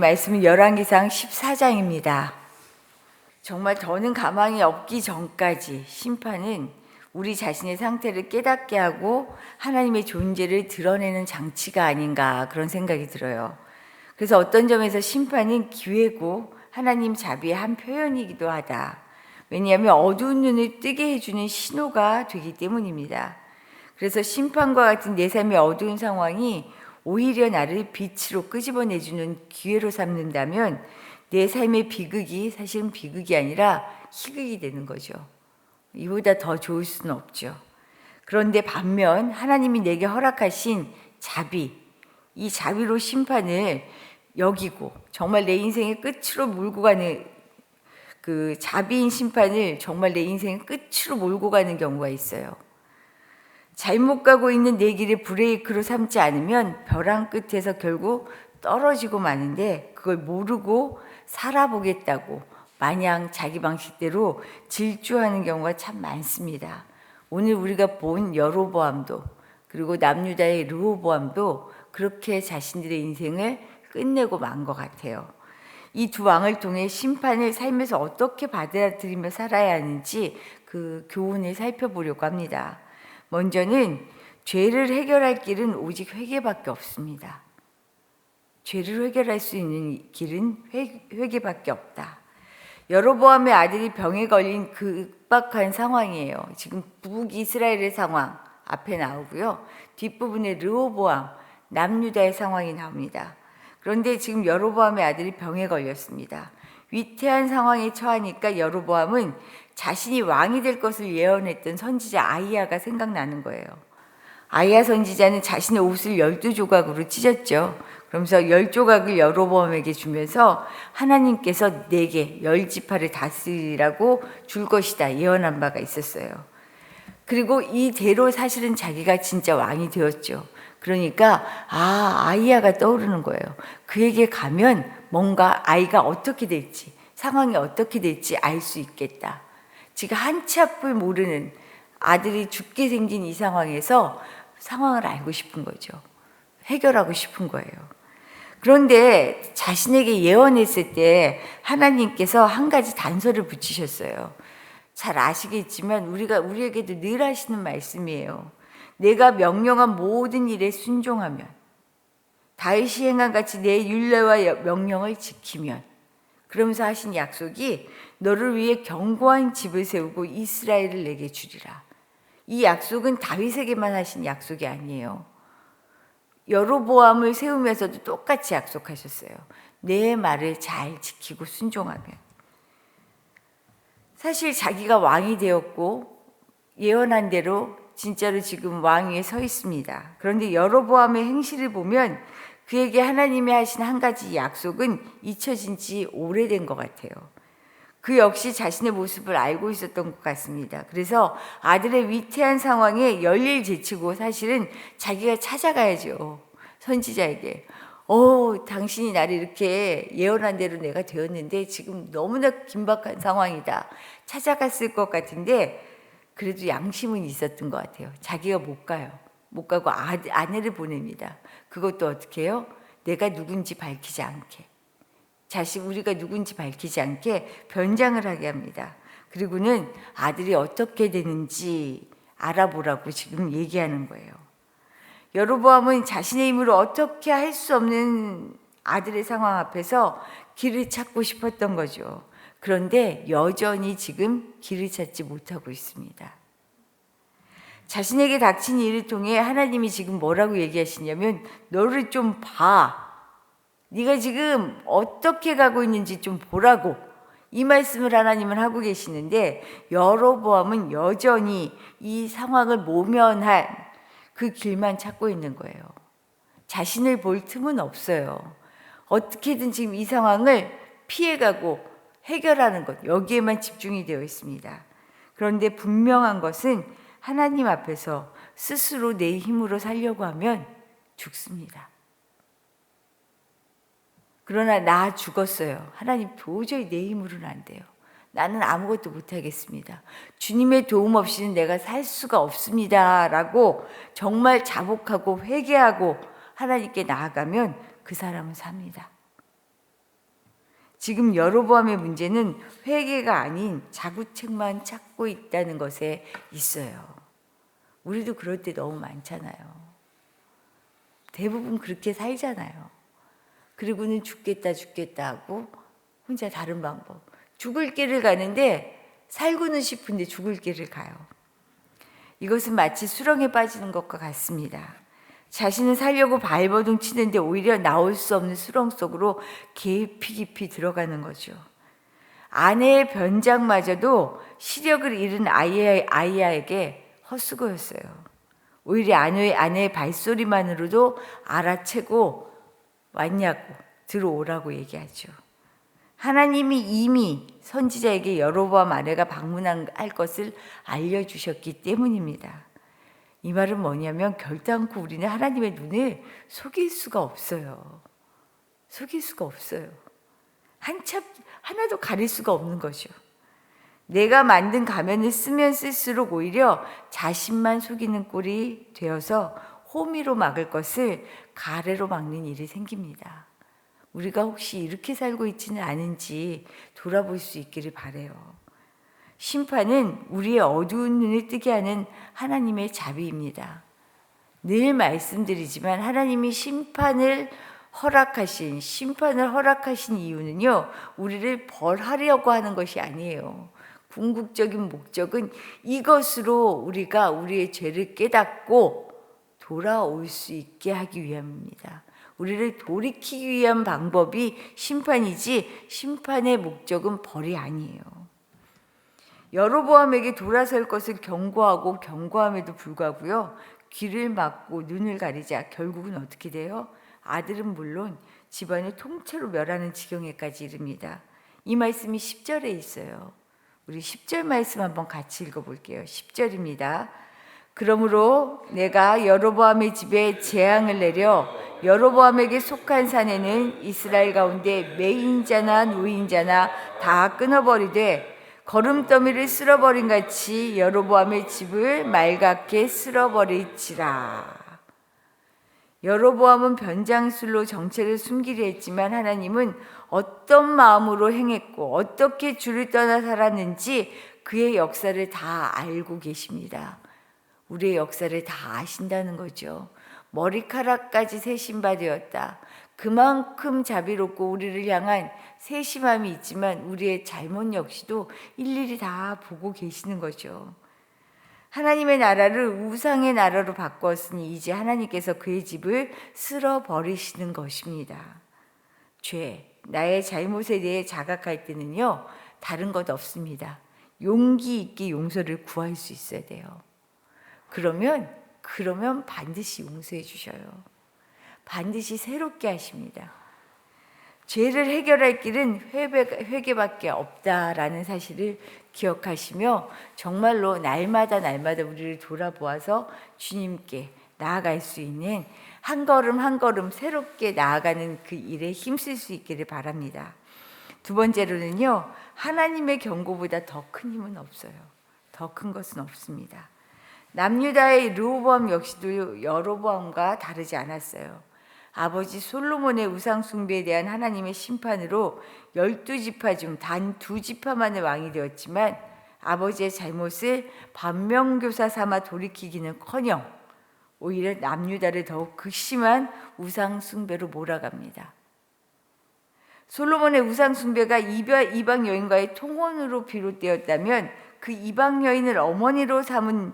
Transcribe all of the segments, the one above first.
말씀은 열왕기상 14장입니다. 정말 더는 가망이 없기 전까지 심판은 우리 자신의 상태를 깨닫게 하고 하나님의 존재를 드러내는 장치가 아닌가 그런 생각이 들어요. 그래서 어떤 점에서 심판은 기회고 하나님 자비의 한 표현이기도 하다. 왜냐하면 어두운 눈을 뜨게 해주는 신호가 되기 때문입니다. 그래서 심판과 같은 내 삶의 어두운 상황이 오히려 나를 빛으로 끄집어내주는 기회로 삼는다면 내 삶의 비극이 사실은 비극이 아니라 희극이 되는 거죠. 이보다 더 좋을 수는 없죠. 그런데 반면 하나님이 내게 허락하신 자비, 이 자비로 심판을 여기고 정말 내 인생의 끝으로 몰고 가는 그 자비인 심판을 정말 내 인생의 끝으로 몰고 가는 경우가 있어요. 잘못 가고 있는 내 길을 브레이크로 삼지 않으면 벼랑 끝에서 결국 떨어지고 마는데 그걸 모르고 살아보겠다고 마냥 자기 방식대로 질주하는 경우가 참 많습니다. 오늘 우리가 본 여로보암도 그리고 남유다의 르호보암도 그렇게 자신들의 인생을 끝내고 만 것 같아요. 이 두 왕을 통해 심판을 삶에서 어떻게 받아들이며 살아야 하는지 그 교훈을 살펴보려고 합니다. 먼저는 죄를 해결할 길은 오직 회개밖에 없습니다. 죄를 해결할 수 있는 길은 회개밖에 없다. 여로보암의 아들이 병에 걸린 급박한 상황이에요. 지금 북이스라엘의 상황 앞에 나오고요. 뒷부분에 르호보암, 남유다의 상황이 나옵니다. 그런데 지금 여로보암의 아들이 병에 걸렸습니다. 위태한 상황에 처하니까 여로보암은 자신이 왕이 될 것을 예언했던 선지자 아히야가 생각나는 거예요. 아히야 선지자는 자신의 옷을 12조각으로 찢었죠. 그러면서 10조각을 여로보암에게 주면서 하나님께서 내게 10지파를 다스리라고 줄 것이다 예언한 바가 있었어요. 그리고 이대로 사실은 자기가 진짜 왕이 되었죠. 그러니까 아히야가 떠오르는 거예요. 그에게 가면 뭔가 아이가 어떻게 될지, 상황이 어떻게 될지 알 수 있겠다. 지금 한치 앞을 모르는 아들이 죽게 생긴 이 상황에서 상황을 알고 싶은 거죠. 해결하고 싶은 거예요. 그런데 자신에게 예언했을 때 하나님께서 한 가지 단서를 붙이셨어요. 잘 아시겠지만 우리에게도 늘 하시는 말씀이에요. 내가 명령한 모든 일에 순종하면, 다윗이 행한 같이 내 율례와 명령을 지키면, 그러면서 하신 약속이 너를 위해 견고한 집을 세우고 이스라엘을 내게 주리라. 이 약속은 다윗에게만 하신 약속이 아니에요. 여로보암을 세우면서도 똑같이 약속하셨어요. 내 말을 잘 지키고 순종하면. 사실 자기가 왕이 되었고 예언한 대로 진짜로 지금 왕위에 서 있습니다. 그런데 여로보암의 행실을 보면 그에게 하나님이 하신 한 가지 약속은 잊혀진 지 오래된 것 같아요. 그 역시 자신의 모습을 알고 있었던 것 같습니다. 그래서 아들의 위태한 상황에 열일 제치고 사실은 자기가 찾아가야죠. 선지자에게. 당신이 나를 이렇게 예언한 대로 내가 되었는데 지금 너무나 긴박한 상황이다. 찾아갔을 것 같은데 그래도 양심은 있었던 것 같아요. 자기가 못 가요. 못 가고 아내를 보냅니다. 그것도 어떻게 해요? 내가 누군지 밝히지 않게. 우리가 누군지 밝히지 않게 변장을 하게 합니다. 그리고는 아들이 어떻게 되는지 알아보라고 지금 얘기하는 거예요. 여로보암은 자신의 힘으로 어떻게 할 수 없는 아들의 상황 앞에서 길을 찾고 싶었던 거죠. 그런데 여전히 지금 길을 찾지 못하고 있습니다. 자신에게 닥친 일을 통해 하나님이 지금 뭐라고 얘기하시냐면 너를 좀 봐. 네가 지금 어떻게 가고 있는지 좀 보라고 이 말씀을 하나님은 하고 계시는데 여로보암은 여전히 이 상황을 모면할 그 길만 찾고 있는 거예요. 자신을 볼 틈은 없어요. 어떻게든 지금 이 상황을 피해가고 해결하는 것 여기에만 집중이 되어 있습니다. 그런데 분명한 것은 하나님 앞에서 스스로 내 힘으로 살려고 하면 죽습니다. 그러나 나 죽었어요. 하나님 도저히 내 힘으로는 안 돼요. 나는 아무것도 못하겠습니다. 주님의 도움 없이는 내가 살 수가 없습니다. 라고 정말 자복하고 회개하고 하나님께 나아가면 그 사람은 삽니다. 지금 여로보암의 문제는 회개가 아닌 자구책만 찾고 있다는 것에 있어요. 우리도 그럴 때 너무 많잖아요. 대부분 그렇게 살잖아요. 그리고는 죽겠다 하고 혼자 다른 방법. 죽을 길을 가는데 살고는 싶은데 죽을 길을 가요. 이것은 마치 수렁에 빠지는 것과 같습니다. 자신은 살려고 발버둥 치는데 오히려 나올 수 없는 수렁 속으로 깊이 들어가는 거죠. 아내의 변장마저도 시력을 잃은 아이야에게 헛수고였어요. 오히려 아내의 발소리만으로도 알아채고 왔냐고 들어오라고 얘기하죠. 하나님이 이미 선지자에게 여로보암 아내가 방문할 것을 알려주셨기 때문입니다. 이 말은 뭐냐면 결단코 우리는 하나님의 눈을 속일 수가 없어요. 속일 수가 없어요. 한참 하나도 가릴 수가 없는 거죠. 내가 만든 가면을 쓰면 쓸수록 오히려 자신만 속이는 꼴이 되어서 호미로 막을 것을 가래로 막는 일이 생깁니다. 우리가 혹시 이렇게 살고 있지는 않은지 돌아볼 수 있기를 바라요. 심판은 우리의 어두운 눈을 뜨게 하는 하나님의 자비입니다. 늘 말씀드리지만 하나님이 심판을 허락하신 이유는요, 우리를 벌하려고 하는 것이 아니에요. 궁극적인 목적은 이것으로 우리가 우리의 죄를 깨닫고 돌아올 수 있게 하기 위함입니다. 우리를 돌이키기 위한 방법이 심판이지 심판의 목적은 벌이 아니에요. 여로보암에게 돌아설 것을 경고함에도 불구하고요, 귀를 막고 눈을 가리자 결국은 어떻게 돼요? 아들은 물론 집안을 통째로 멸하는 지경에까지 이릅니다. 이 말씀이 10절에 있어요. 우리 10절 말씀 한번 같이 읽어볼게요. 10절입니다. 그러므로 내가 여로보암의 집에 재앙을 내려 여로보암에게 속한 산에는 이스라엘 가운데 매인자나 노인자나 다 끊어버리되 거름더미를 쓸어버린 같이 여로보암의 집을 맑게 쓸어버릴지라. 여로보암은 변장술로 정체를 숨기려 했지만 하나님은 어떤 마음으로 행했고 어떻게 주를 떠나 살았는지 그의 역사를 다 알고 계십니다. 우리의 역사를 다 아신다는 거죠. 머리카락까지 세심바 되었다. 그만큼 자비롭고 우리를 향한 세심함이 있지만 우리의 잘못 역시도 일일이 다 보고 계시는 거죠. 하나님의 나라를 우상의 나라로 바꾸었으니 이제 하나님께서 그의 집을 쓸어버리시는 것입니다. 죄, 나의 잘못에 대해 자각할 때는요, 다른 것 없습니다. 용기 있게 용서를 구할 수 있어야 돼요. 그러면 반드시 용서해 주셔요. 반드시 새롭게 하십니다. 죄를 해결할 길은 회개밖에 없다라는 사실을 기억하시며 정말로 날마다 우리를 돌아보아서 주님께 나아갈 수 있는 한 걸음 새롭게 나아가는 그 일에 힘쓸 수 있기를 바랍니다. 두 번째로는요, 하나님의 경고보다 더 큰 힘은 없어요. 더 큰 것은 없습니다. 남유다의 르호보암 역시도 여로보암과 다르지 않았어요. 아버지 솔로몬의 우상 숭배에 대한 하나님의 심판으로 12지파 중 단 2지파만의 왕이 되었지만 아버지의 잘못을 반면교사 삼아 돌이키기는커녕 오히려 남유다를 더욱 극심한 우상 숭배로 몰아갑니다. 솔로몬의 우상 숭배가 이방 여인과의 통혼으로 비롯되었다면 그 이방 여인을 어머니로 삼은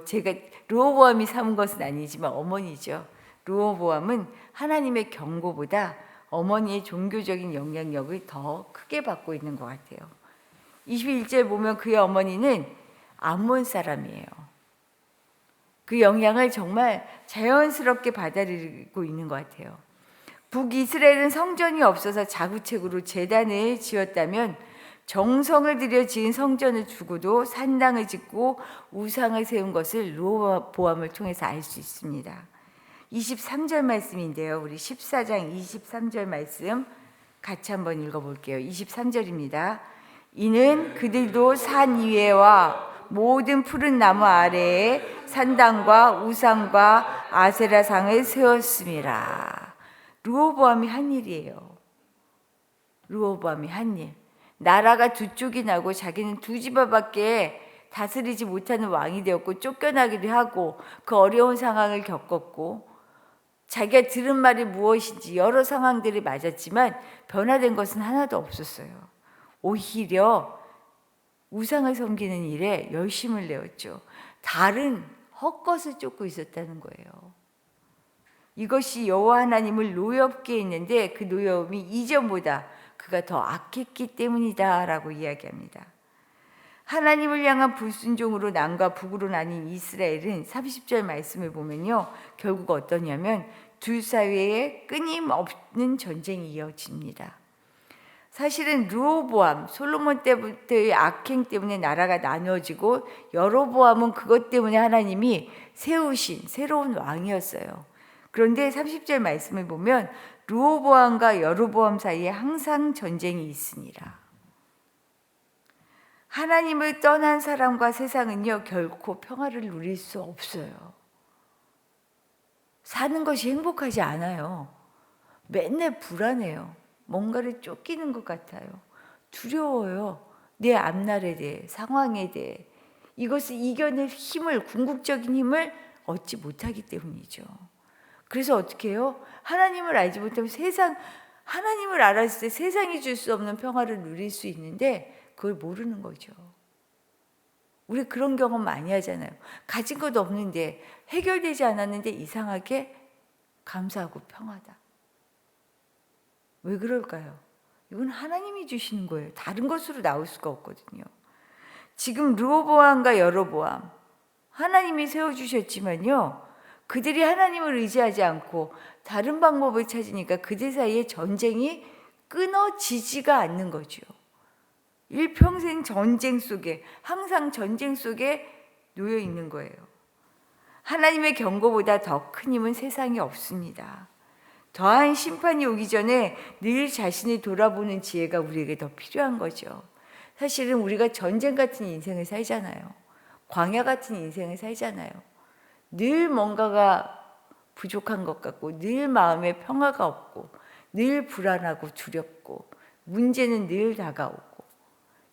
제가 르호보암이 삼은 것은 아니지만 어머니죠. 르호보암은 하나님의 경고보다 어머니의 종교적인 영향력을 더 크게 받고 있는 것 같아요. 21절 보면 그의 어머니는 암몬 사람이에요. 그 영향을 정말 자연스럽게 받아들이고 있는 것 같아요. 북이스라엘은 성전이 없어서 자구책으로 제단을 지었다면 정성을 들여 지은 성전을 두고도 산당을 짓고 우상을 세운 것을 르호보암을 통해서 알 수 있습니다. 23절 말씀인데요. 우리 14장 23절 말씀 같이 한번 읽어볼게요. 23절입니다. 이는 그들도 산 위에와 모든 푸른 나무 아래에 산당과 우상과 아세라상을 세웠음이라. 르호보암이 한 일이에요. 르호보암이 한 일. 나라가 두 쪽이 나고 자기는 두 집안밖에 다스리지 못하는 왕이 되었고 쫓겨나기도 하고 그 어려운 상황을 겪었고 자기가 들은 말이 무엇인지 여러 상황들이 맞았지만 변화된 것은 하나도 없었어요. 오히려 우상을 섬기는 일에 열심을 내었죠. 다른 헛것을 쫓고 있었다는 거예요. 이것이 여호와 하나님을 노엽게 했는데 그 노여움이 이전보다 그가 더 악했기 때문이다 라고 이야기합니다. 하나님을 향한 불순종으로 남과 북으로 나뉜 이스라엘은 30절 말씀을 보면요, 결국 어떠냐면 둘 사이에 끊임없는 전쟁이 이어집니다. 사실은 르호보암, 솔로몬 때부터의 악행 때문에 나라가 나눠지고 여로보암은 그것 때문에 하나님이 세우신 새로운 왕이었어요. 그런데 30절 말씀을 보면 르호보암과 여로보암 사이에 항상 전쟁이 있으니라. 하나님을 떠난 사람과 세상은요, 결코 평화를 누릴 수 없어요. 사는 것이 행복하지 않아요. 맨날 불안해요. 뭔가를 쫓기는 것 같아요. 두려워요. 내 앞날에 대해, 상황에 대해. 이것을 이겨낼 힘을, 궁극적인 힘을 얻지 못하기 때문이죠. 그래서 어떻게 해요? 하나님을 알지 못하면 하나님을 알았을 때 세상이 줄 수 없는 평화를 누릴 수 있는데 그걸 모르는 거죠. 우리 그런 경험 많이 하잖아요. 가진 것도 없는데 해결되지 않았는데 이상하게 감사하고 평화다. 왜 그럴까요? 이건 하나님이 주시는 거예요. 다른 것으로 나올 수가 없거든요. 지금 르호보암과 여로보암 하나님이 세워주셨지만요, 그들이 하나님을 의지하지 않고 다른 방법을 찾으니까 그들 사이에 전쟁이 끊어지지가 않는 거죠. 일평생 전쟁 속에, 항상 전쟁 속에 놓여 있는 거예요. 하나님의 경고보다 더 큰 힘은 세상에 없습니다. 더한 심판이 오기 전에 늘 자신을 돌아보는 지혜가 우리에게 더 필요한 거죠. 사실은 우리가 전쟁 같은 인생을 살잖아요. 광야 같은 인생을 살잖아요. 늘 뭔가가 부족한 것 같고, 늘 마음에 평화가 없고, 늘 불안하고 두렵고, 문제는 늘 다가오고,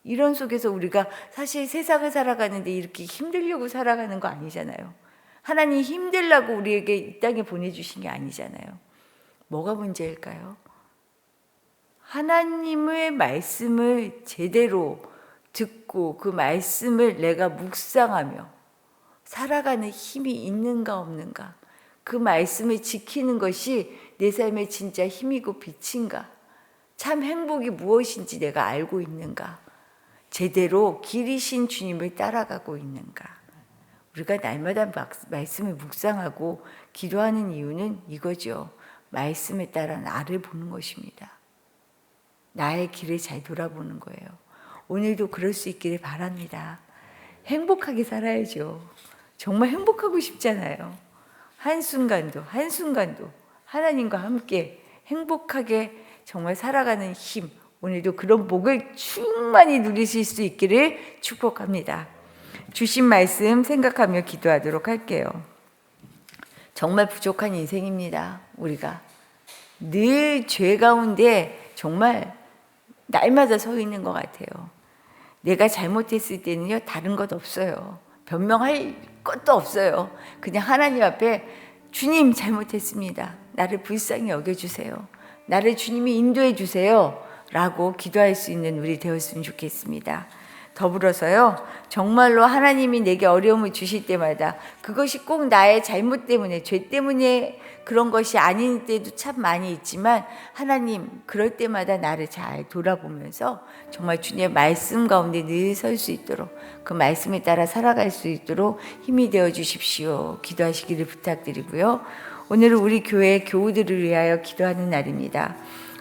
이런 속에서 우리가 사실 세상을 살아가는데 이렇게 힘들려고 살아가는 거 아니잖아요. 하나님 힘들라고 우리에게 이 땅에 보내주신 게 아니잖아요. 뭐가 문제일까요? 하나님의 말씀을 제대로 듣고 그 말씀을 내가 묵상하며 살아가는 힘이 있는가 없는가, 그 말씀을 지키는 것이 내 삶의 진짜 힘이고 빛인가, 참 행복이 무엇인지 내가 알고 있는가, 제대로 길이신 주님을 따라가고 있는가. 우리가 날마다 말씀을 묵상하고 기도하는 이유는 이거죠. 말씀에 따라 나를 보는 것입니다. 나의 길을 잘 돌아보는 거예요. 오늘도 그럴 수 있기를 바랍니다. 행복하게 살아야죠. 정말 행복하고 싶잖아요. 한순간도 하나님과 함께 행복하게 정말 살아가는 힘, 오늘도 그런 복을 충만히 누리실 수 있기를 축복합니다. 주신 말씀 생각하며 기도하도록 할게요. 정말 부족한 인생입니다. 우리가 늘 죄 가운데 정말 날마다 서 있는 것 같아요. 내가 잘못했을 때는요, 다른 것 없어요. 변명할 것도 없어요. 그냥 하나님 앞에 주님 잘못했습니다. 나를 불쌍히 여겨주세요. 나를 주님이 인도해 주세요. 라고 기도할 수 있는 우리 되었으면 좋겠습니다. 더불어서요, 정말로 하나님이 내게 어려움을 주실 때마다 그것이 꼭 나의 잘못 때문에, 죄 때문에 그런 것이 아닌 때도 참 많이 있지만, 하나님 그럴 때마다 나를 잘 돌아보면서 정말 주님의 말씀 가운데 늘 설 수 있도록, 그 말씀에 따라 살아갈 수 있도록 힘이 되어 주십시오. 기도하시기를 부탁드리고요. 오늘은 우리 교회 교우들을 위하여 기도하는 날입니다.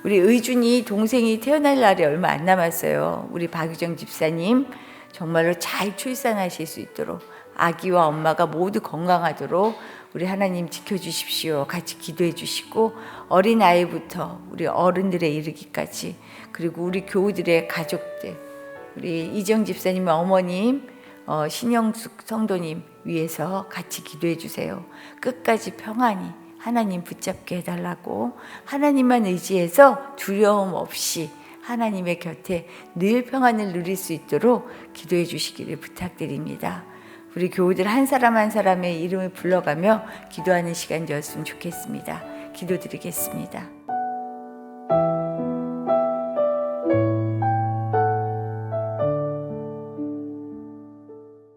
우리 의준이 동생이 태어날 날이 얼마 안 남았어요. 우리 박유정 집사님 정말로 잘 출산하실 수 있도록, 아기와 엄마가 모두 건강하도록 우리 하나님 지켜주십시오. 같이 기도해 주시고, 어린아이부터 우리 어른들에 이르기까지, 그리고 우리 교우들의 가족들, 우리 이정 집사님의 어머님, 신영숙 성도님 위해서 같이 기도해 주세요. 끝까지 평안히 하나님 붙잡게 해달라고, 하나님만 의지해서 두려움 없이 하나님의 곁에 늘 평안을 누릴 수 있도록 기도해 주시기를 부탁드립니다. 우리 교우들 한 사람 한 사람의 이름을 불러가며 기도하는 시간 되었으면 좋겠습니다. 기도드리겠습니다.